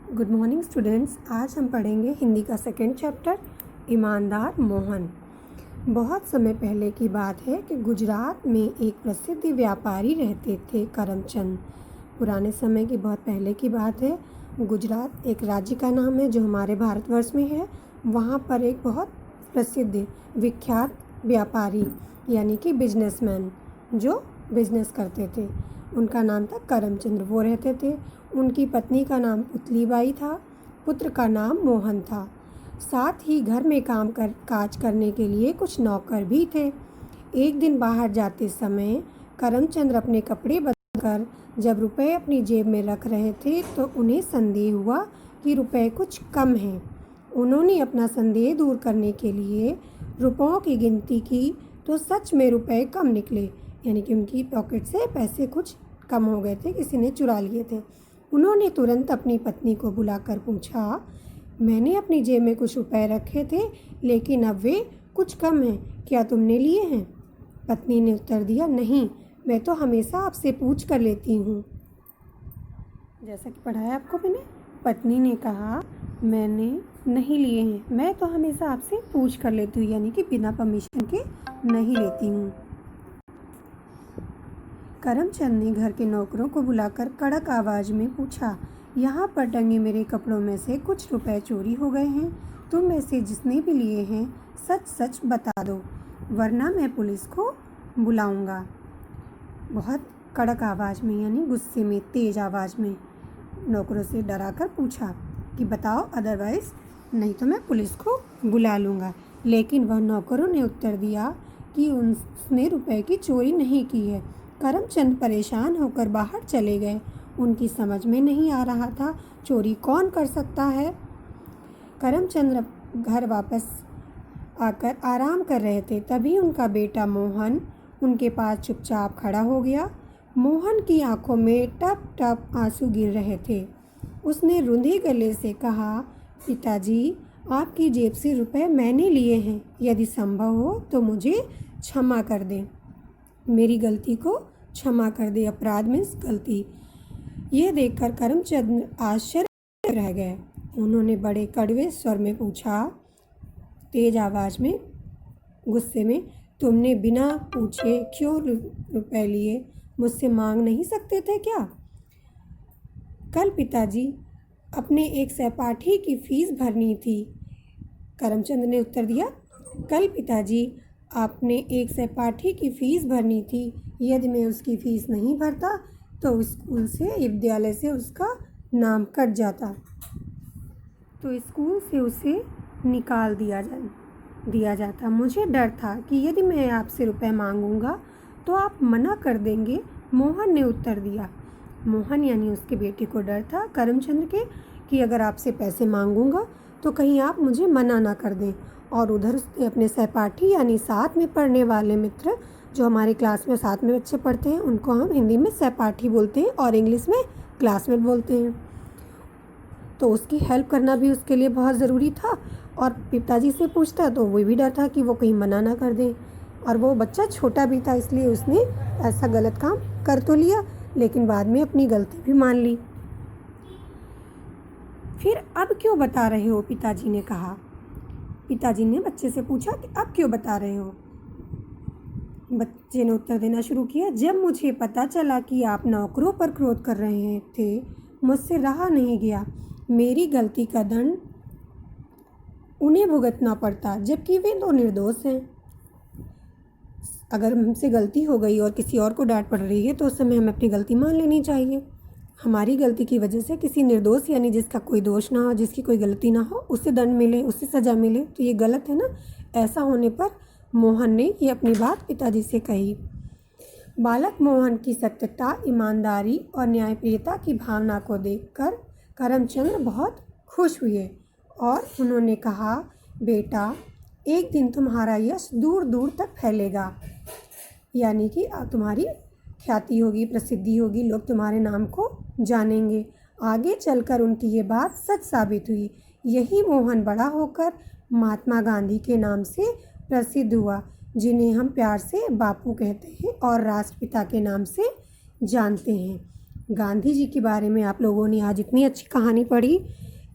Good morning students. आज हम पढ़ेंगे हिंदी का सेकंड चैप्टर ईमानदार मोहन। बहुत समय पहले की बात है कि गुजरात में एक प्रसिद्ध व्यापारी रहते थे, करमचंद। पुराने समय की बहुत पहले की बात है। गुजरात एक राज्य का नाम है जो हमारे भारतवर्ष में है। वहाँ पर एक बहुत प्रसिद्ध विख्यात व्यापारी यानी कि बिजनेसमैन जो बिजनेस करते थे, उनका नाम था करमचंद। वो रहते थे। उनकी पत्नी का नाम पुतलीबाई था, पुत्र का नाम मोहन था। साथ ही घर में काज करने के लिए कुछ नौकर भी थे। एक दिन बाहर जाते समय करमचंद अपने कपड़े बदलकर जब रुपए अपनी जेब में रख रहे थे तो उन्हें संदेह हुआ कि रुपए कुछ कम हैं। उन्होंने अपना संदेह दूर करने के लिए रुपयों की गिनती की तो सच में रुपए कम निकले, यानी कि उनकी पॉकेट से पैसे कुछ कम हो गए थे, किसी ने चुरा लिए थे। उन्होंने तुरंत अपनी पत्नी को बुलाकर पूछा, मैंने अपनी जेब में कुछ रुपए रखे थे लेकिन अब वे कुछ कम हैं, क्या तुमने लिए हैं? पत्नी ने उत्तर दिया, नहीं, मैं तो हमेशा आपसे पूछ कर लेती हूँ। जैसा कि पढ़ाया आपको मैंने। पत्नी ने कहा, मैंने नहीं लिए हैं, मैं तो हमेशा आपसे पूछ कर लेती हूँ, यानी कि बिना परमिशन के नहीं लेती हूँ। करमचंद ने घर के नौकरों को बुलाकर कड़क आवाज़ में पूछा, यहाँ पर टंगे मेरे कपड़ों में से कुछ रुपए चोरी हो गए हैं। तुम में से जिसने भी लिए हैं सच सच बता दो, वरना मैं पुलिस को बुलाऊंगा। बहुत कड़क आवाज़ में यानी गुस्से में, तेज़ आवाज़ में नौकरों से डराकर पूछा कि बताओ, अदरवाइज़ नहीं तो मैं पुलिस को बुला लूँगा। लेकिन वह नौकरों ने उत्तर दिया कि उसने रुपए की चोरी नहीं की है। करमचंद परेशान होकर बाहर चले गए। उनकी समझ में नहीं आ रहा था चोरी कौन कर सकता है। करमचंद घर वापस आकर आराम कर रहे थे, तभी उनका बेटा मोहन उनके पास चुपचाप खड़ा हो गया। मोहन की आंखों में टप टप आंसू गिर रहे थे। उसने रुंधे गले से कहा, पिताजी, आपकी जेब से रुपए मैंने लिए हैं, यदि संभव हो तो मुझे क्षमा कर दें, मेरी गलती को क्षमा कर दे। अपराध मीन्स गलती। ये देखकर करमचंद आश्चर्य रह गए। उन्होंने बड़े कड़वे स्वर में पूछा, तेज आवाज़ में, गुस्से में, तुमने बिना पूछे क्यों रुपए लिए? मुझसे मांग नहीं सकते थे क्या? कल पिताजी, अपने एक सहपाठी की फीस भरनी थी। करमचंद ने उत्तर दिया, कल पिताजी, आपने एक सहपाठी की फ़ीस भरनी थी। यदि मैं उसकी फ़ीस नहीं भरता तो स्कूल से, विद्यालय से उसका नाम कट जाता, तो स्कूल से उसे निकाल दिया जाता। मुझे डर था कि यदि मैं आपसे रुपए मांगूंगा तो आप मना कर देंगे। मोहन ने उत्तर दिया। मोहन यानी उसके बेटे को डर था करमचंद के कि अगर आपसे पैसे मांगूंगा तो कहीं आप मुझे मना ना कर दें। और उधर उसने अपने सहपाठी यानी साथ में पढ़ने वाले मित्र, जो हमारे क्लास में साथ में बच्चे पढ़ते हैं, उनको हम हिंदी में सहपाठी बोलते हैं और इंग्लिश में क्लासमेट बोलते हैं। तो उसकी हेल्प करना भी उसके लिए बहुत ज़रूरी था। और पिताजी से पूछता तो वो भी डर था कि वो कहीं मना ना कर दें। और वो बच्चा छोटा भी था, इसलिए उसने ऐसा गलत काम कर तो लिया, लेकिन बाद में अपनी गलती भी मान ली। फिर अब क्यों बता रहे हो? पिताजी ने कहा। पिताजी ने बच्चे से पूछा कि अब क्यों बता रहे हो? बच्चे ने उत्तर देना शुरू किया, जब मुझे पता चला कि आप नौकरों पर क्रोध कर रहे थे, मुझसे रहा नहीं गया। मेरी गलती का दंड उन्हें भुगतना पड़ता, जबकि वे तो निर्दोष हैं। अगर हमसे गलती हो गई और किसी और को डांट पड़ रही है तो उस समय हमें अपनी गलती मान लेनी चाहिए। हमारी गलती की वजह से किसी निर्दोष यानी जिसका कोई दोष ना हो, जिसकी कोई गलती ना हो, उसे दंड मिले, उसे सज़ा मिले, तो ये गलत है ना। ऐसा होने पर मोहन ने ये अपनी बात पिताजी से कही। बालक मोहन की सत्यता, ईमानदारी और न्यायप्रियता की भावना को देखकर करमचंद बहुत खुश हुए और उन्होंने कहा, बेटा, एक दिन तुम्हारा यश दूर दूर तक फैलेगा, यानी कि तुम्हारी ख्याति होगी, प्रसिद्धि होगी, लोग तुम्हारे नाम को जानेंगे। आगे चलकर उनकी ये बात सच साबित हुई। यही मोहन बड़ा होकर महात्मा गांधी के नाम से प्रसिद्ध हुआ, जिन्हें हम प्यार से बापू कहते हैं और राष्ट्रपिता के नाम से जानते हैं। गांधी जी के बारे में आप लोगों ने आज इतनी अच्छी कहानी पढ़ी,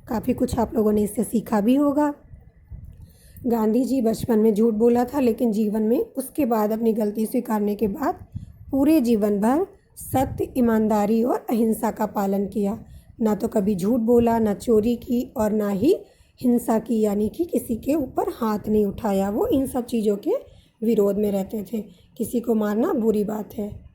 काफ़ी कुछ आप लोगों ने इससे सीखा भी होगा। गांधी जी बचपन में झूठ बोला था, लेकिन जीवन में उसके बाद अपनी गलती स्वीकारने के बाद पूरे जीवन भर सत्य, ईमानदारी और अहिंसा का पालन किया। ना तो कभी झूठ बोला, ना चोरी की और ना ही हिंसा की, यानी कि किसी के ऊपर हाथ नहीं उठाया। वो इन सब चीज़ों के विरोध में रहते थे। किसी को मारना बुरी बात है।